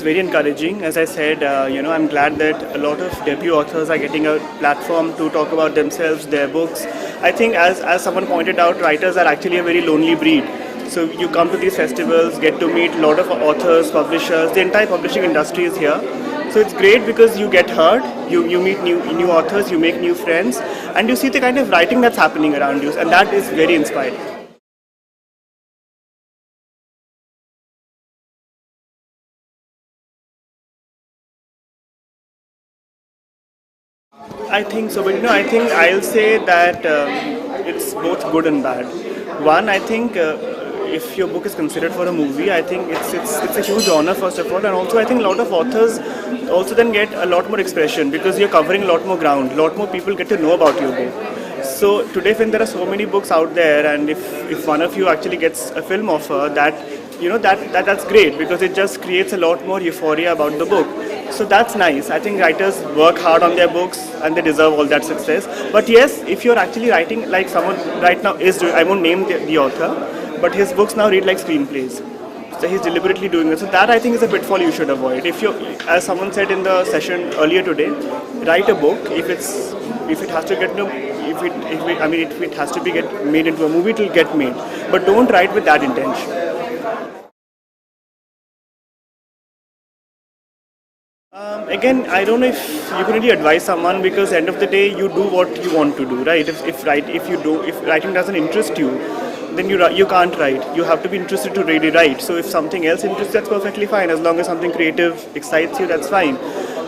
it's very encouraging. As I said, I'm glad that a lot of debut authors are getting a platform to talk about themselves, their books. I think, as someone pointed out, writers are actually a very lonely breed. So you come to these festivals, get to meet a lot of authors, publishers. The entire publishing industry is here. So it's great because you get heard, you meet new authors, you make new friends, and you see the kind of writing that's happening around you, and that is very inspiring. I think so, but I think I'll say that it's both good and bad. One, I think if your book is considered for a movie, I think it's a huge honor first of all, and also I think a lot of authors also then get a lot more expression because you're covering a lot more ground, a lot more people get to know about your book. So today, when there are so many books out there, and if one of you actually gets a film offer, that's great because it just creates a lot more euphoria about the book. So that's nice. I think writers work hard on their books and they deserve all that success. But yes, if you're actually writing like someone right now is doing, I won't name the author, but his books now read like screenplays. So he's deliberately doing this. So that I think is a pitfall you should avoid. If you, as someone said in the session earlier today, write a book. If it has to get if it has to be get made into a movie, it will get made. But don't write with that intention. Again, I don't know if you can really advise someone because end of the day you do what you want to do, right? If writing doesn't interest you, then you can't write. You have to be interested to really write. So if something else interests, that's perfectly fine. As long as something creative excites you, that's fine.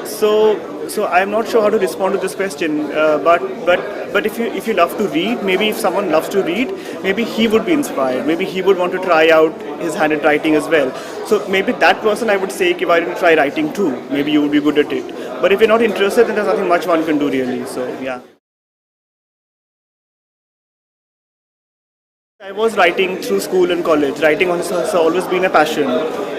So I'm not sure how to respond to this question. But if you love to read, maybe if someone loves to read, maybe he would be inspired. Maybe he would want to try out his handwriting as well. So maybe that person I would say, why don't you try writing too? Maybe you would be good at it. But if you're not interested, then there's nothing much one can do really. So yeah. I was writing through school and college. Writing has always been a passion.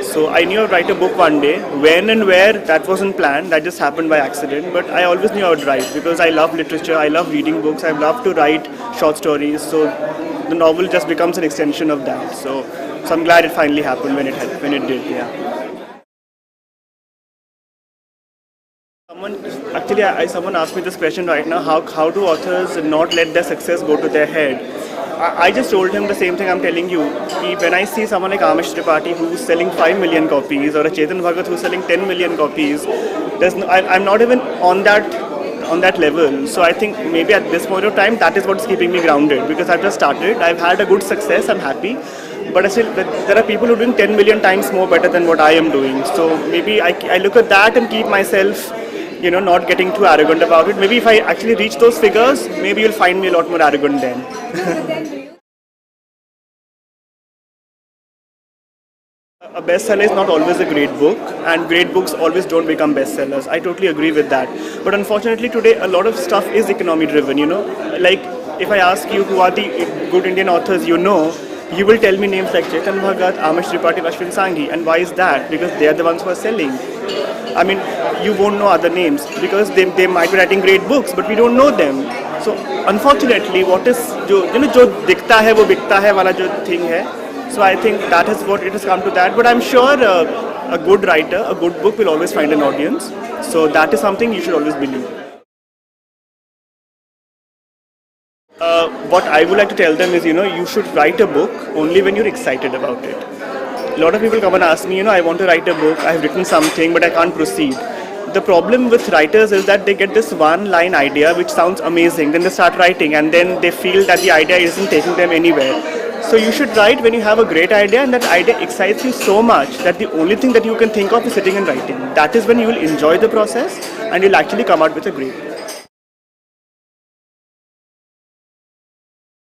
So I knew I'd write a book one day. When and where, that wasn't planned. That just happened by accident. But I always knew I would write because I love literature. I love reading books. I love to write short stories. So the novel just becomes an extension of that. So I'm glad it finally happened when it did. Yeah. Someone asked me this question right now. How do authors not let their success go to their head? I just told him the same thing I'm telling you. When I see someone like Amish Tripathi who's selling 5 million copies or a Chetan Bhagat who's selling 10 million copies, I'm not even on that level. So I think maybe at this point of time that is what's keeping me grounded because I've just started. I've had a good success. I'm happy. But there are people who are doing 10 million times more better than what I am doing. So maybe I look at that and keep myself not getting too arrogant about it. Maybe if I actually reach those figures, maybe you'll find me a lot more arrogant then. A bestseller is not always a great book, and great books always don't become bestsellers. I totally agree with that. But unfortunately today a lot of stuff is economy driven, Like if I ask you who are the good Indian authors you will tell me names like Chetan Bhagat, Amish Tripathi, Ashwin Sanghi. And why is that? Because they are the ones who are selling. I mean, you won't know other names because they might be writing great books, but we don't know them. So unfortunately, what is जो दिखता है वो बिकता है वाला जो thing है. So I think that is what it has come to that. But I'm sure a good writer, a good book will always find an audience. So that is something you should always believe. What I would like to tell them is, you should write a book only when you're excited about it. A lot of people come and ask me, I want to write a book, I've written something, but I can't proceed. The problem with writers is that they get this one-line idea which sounds amazing, then they start writing and then they feel that the idea isn't taking them anywhere. So you should write when you have a great idea and that idea excites you so much that the only thing that you can think of is sitting and writing. That is when you will enjoy the process and you'll actually come out with a great book.